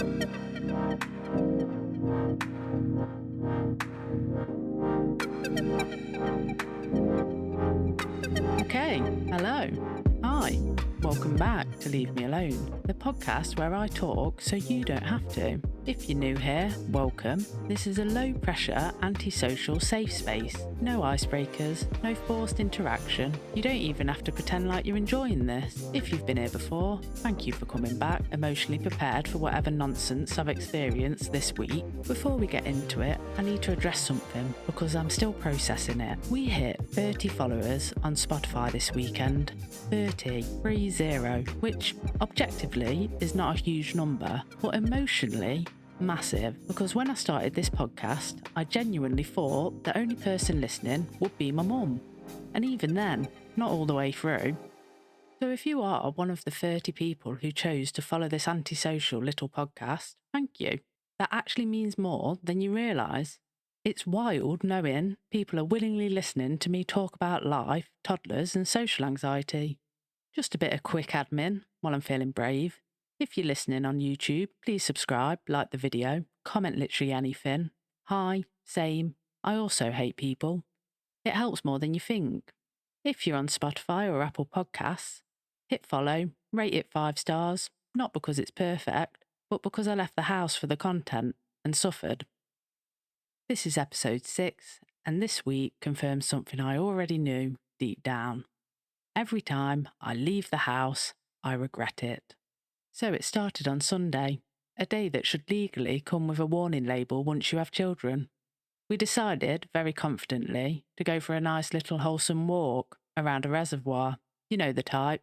Okay, hello. Hi, welcome back to Leave Me Alone, the podcast where I talk so you don't have to. If you're new here, welcome. This is a low-pressure, antisocial safe space. No icebreakers, no forced interaction. You don't even have to pretend like you're enjoying this. If you've been here before, thank you for coming back, emotionally prepared for whatever nonsense I've experienced this week. Before we get into it, I need to address something because I'm still processing it. We hit 30 followers on Spotify this weekend. 30, which objectively is not a huge number, but emotionally massive, because when I started this podcast, I genuinely thought the only person listening would be my mum. And even then, not all the way through. So if you are one of the 30 people who chose to follow this antisocial little podcast, thank you. That actually means more than you realise. It's wild knowing people are willingly listening to me talk about life, toddlers and social anxiety. Just a bit of quick admin while I'm feeling brave. If you're listening on YouTube, please subscribe, like the video, comment literally anything. Hi, same. I also hate people. It helps more than you think. If you're on Spotify or Apple Podcasts, hit follow, rate it 5 stars, not because it's perfect, but because I left the house for the content and suffered. This is episode 6, and this week confirms something I already knew deep down. Every time I leave the house, I regret it. So it started on Sunday, a day that should legally come with a warning label once you have children. We decided, very confidently, to go for a nice little wholesome walk around a reservoir. You know the type.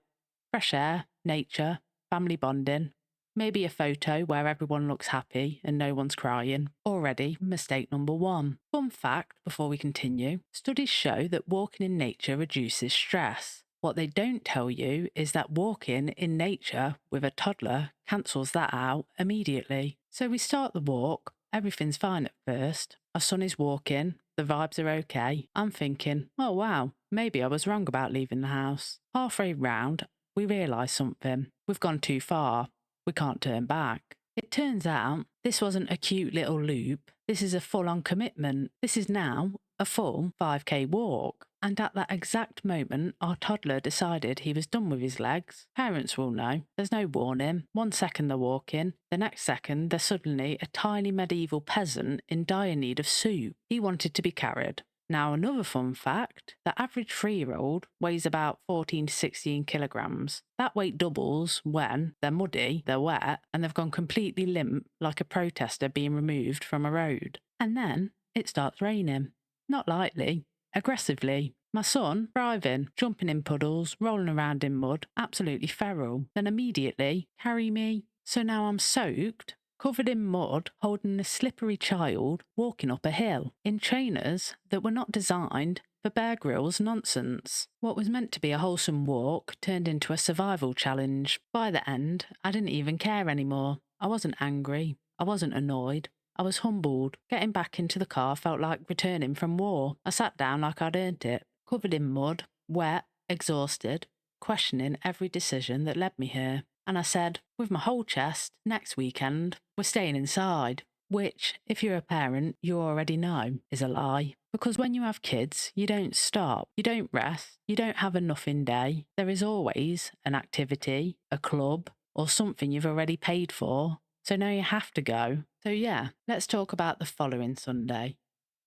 Fresh air, nature, family bonding, maybe a photo where everyone looks happy and no one's crying. Already mistake number 1. Fun fact before we continue, studies show that walking in nature reduces stress. What they don't tell you is that walking in nature with a toddler cancels that out immediately. So we start the walk, everything's fine at first. Our son is walking, the vibes are okay. I'm thinking, oh wow, maybe I was wrong about leaving the house. Halfway round, we realise something. We've gone too far. We can't turn back. It turns out this wasn't a cute little loop. This is a full-on commitment. This is now a full 5k walk. And at that exact moment, our toddler decided he was done with his legs. Parents will know. There's no warning. 1 second they're walking. The next second, they're suddenly a tiny medieval peasant in dire need of soup. He wanted to be carried. Now, another fun fact, the average 3-year-old weighs about 14 to 16 kilograms. That weight doubles when they're muddy, they're wet, and they've gone completely limp like a protester being removed from a road. And then it starts raining. Not lightly, aggressively. My son, thriving, jumping in puddles, rolling around in mud, absolutely feral. Then immediately, carry me. So now I'm soaked, covered in mud, holding a slippery child, walking up a hill, in trainers that were not designed for Bear Grylls nonsense. What was meant to be a wholesome walk turned into a survival challenge. By the end, I didn't even care anymore. I wasn't angry. I wasn't annoyed. I was humbled. Getting back into the car felt like returning from war. I sat down like I'd earned it, covered in mud, wet, exhausted, questioning every decision that led me here. And I said, with my whole chest, next weekend, we're staying inside. Which, if you're a parent, you already know is a lie. Because when you have kids, you don't stop, you don't rest, you don't have a nothing day. There is always an activity, a club, or something you've already paid for. So now you have to go. So yeah, let's talk about the following Sunday.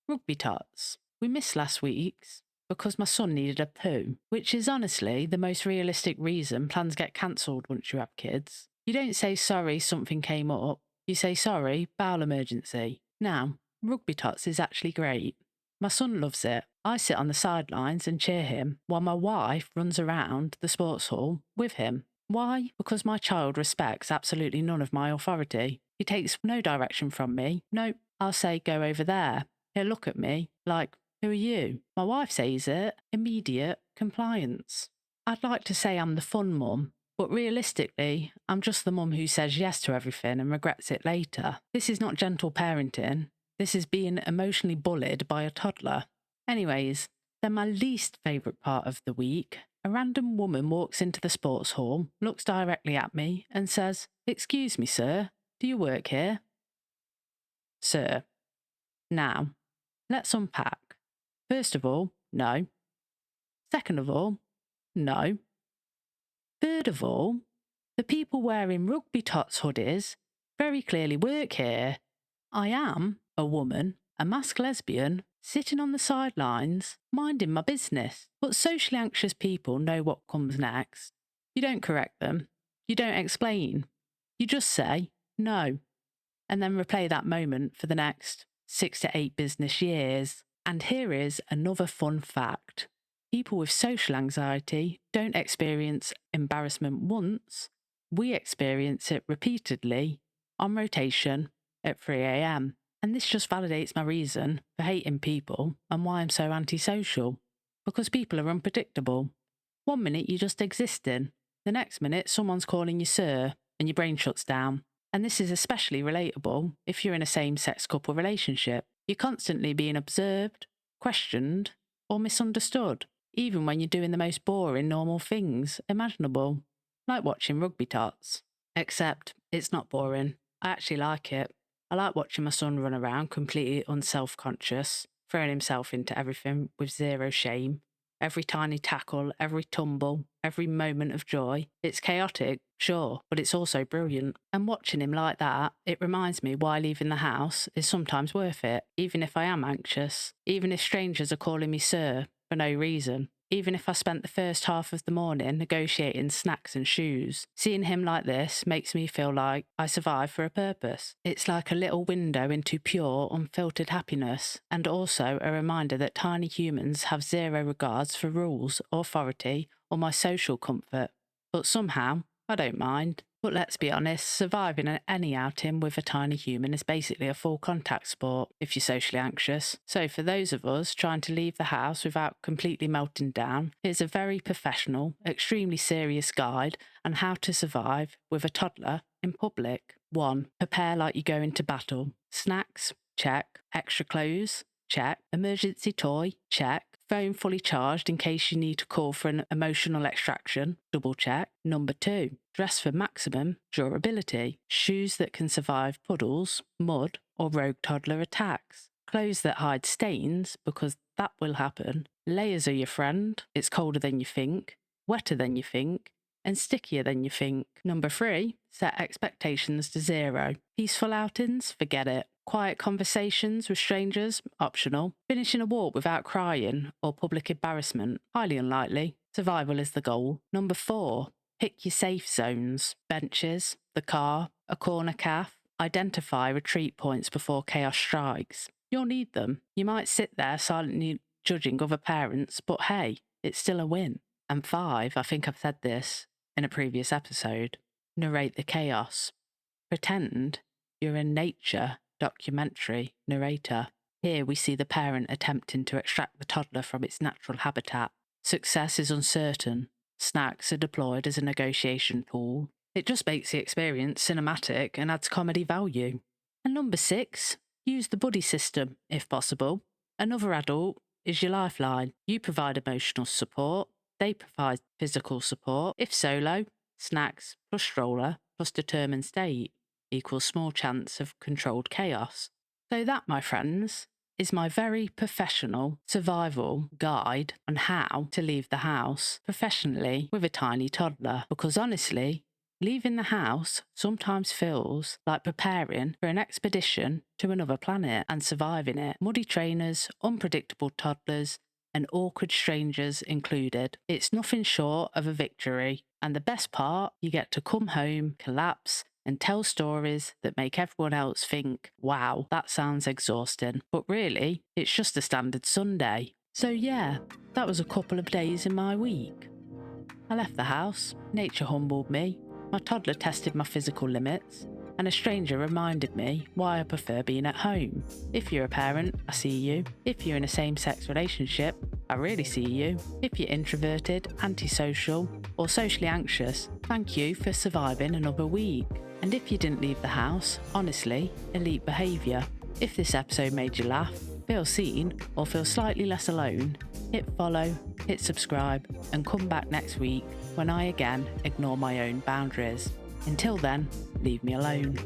Rugby tots. We missed last week's because my son needed a poo, which is honestly the most realistic reason plans get cancelled once you have kids. You don't say sorry something came up, you say sorry, bowel emergency. Now, rugby tots is actually great. My son loves it. I sit on the sidelines and cheer him while my wife runs around the sports hall with him. Why? Because my child respects absolutely none of my authority. He takes no direction from me. Nope, I'll say go over there. He'll look at me like, who are you? My wife says it. Immediate compliance. I'd like to say I'm the fun mum, but realistically, I'm just the mum who says yes to everything and regrets it later. This is not gentle parenting. This is being emotionally bullied by a toddler. Anyways, then my least favourite part of the week, a random woman walks into the sports hall, looks directly at me and says, "Excuse me, sir, do you work here? Sir. Now, let's unpack. First of all, no. Second of all, no. Third of all, the people wearing rugby tots hoodies very clearly work here. I am a woman, a masc lesbian, sitting on the sidelines, minding my business. But socially anxious people know what comes next. You don't correct them. You don't explain. You just say, no, and then replay that moment for the next 6 to 8 business years. And here is another fun fact. People with social anxiety don't experience embarrassment once. We experience it repeatedly, on rotation, at 3 a.m. And this just validates my reason for hating people and why I'm so antisocial. Because people are unpredictable. 1 minute you're just existing. The next minute someone's calling you sir and your brain shuts down. And this is especially relatable if you're in a same-sex couple relationship. You're constantly being observed, questioned, or misunderstood, even when you're doing the most boring normal things imaginable, like watching rugby tots. Except it's not boring. I actually like it. I like watching my son run around completely unself-conscious, throwing himself into everything with zero shame. Every tiny tackle, every tumble, every moment of joy. It's chaotic, sure, but it's also brilliant. And watching him like that, it reminds me why leaving the house is sometimes worth it, even if I am anxious, even if strangers are calling me sir for no reason, even if I spent the first half of the morning negotiating snacks and shoes. Seeing him like this makes me feel like I survive for a purpose. It's like a little window into pure, unfiltered happiness, and also a reminder that tiny humans have zero regards for rules, authority, or my social comfort. But somehow, I don't mind. But let's be honest, surviving any outing with a tiny human is basically a full contact sport if you're socially anxious. So for those of us trying to leave the house without completely melting down, here's a very professional, extremely serious guide on how to survive with a toddler in public. 1. Prepare like you go into battle. Snacks? Check. Extra clothes? Check. Emergency toy? Check. Phone fully charged in case you need to call for an emotional extraction? Double check. Number 2. Dress for maximum durability. Shoes that can survive puddles, mud, or rogue toddler attacks. Clothes that hide stains, because that will happen. Layers are your friend. It's colder than you think, wetter than you think, and stickier than you think. Number 3. Set expectations to 0. Peaceful outings? Forget it. Quiet conversations with strangers? Optional. Finishing a walk without crying or public embarrassment? Highly unlikely. Survival is the goal. Number 4. Pick your safe zones. Benches, the car, a corner cafe. Identify retreat points before chaos strikes. You'll need them. You might sit there silently judging other parents, but hey, it's still a win. And 5, I think I've said this in a previous episode, narrate the chaos. Pretend you're a nature documentary narrator. Here we see the parent attempting to extract the toddler from its natural habitat. Success is uncertain. Snacks are deployed as a negotiation tool. It just makes the experience cinematic and adds comedy value. And number 6, use the buddy system, if possible. Another adult is your lifeline. You provide emotional support. They provide physical support. If solo, snacks plus stroller plus determined state equals small chance of controlled chaos. So that, my friends, is my very professional survival guide on how to leave the house professionally with a tiny toddler. Because honestly, leaving the house sometimes feels like preparing for an expedition to another planet and surviving it. Muddy trainers, unpredictable toddlers, and awkward strangers included. It's nothing short of a victory. And the best part, you get to come home, collapse, and tell stories that make everyone else think, wow, that sounds exhausting. But really, it's just a standard Sunday. So yeah, that was a couple of days in my week. I left the house, nature humbled me, my toddler tested my physical limits, and a stranger reminded me why I prefer being at home. If you're a parent, I see you. If you're in a same-sex relationship, I really see you. If you're introverted, antisocial, or socially anxious, thank you for surviving another week. And if you didn't leave the house, honestly, elite behaviour. If this episode made you laugh, feel seen, or feel slightly less alone, hit follow, hit subscribe, and come back next week when I again ignore my own boundaries. Until then, leave me alone.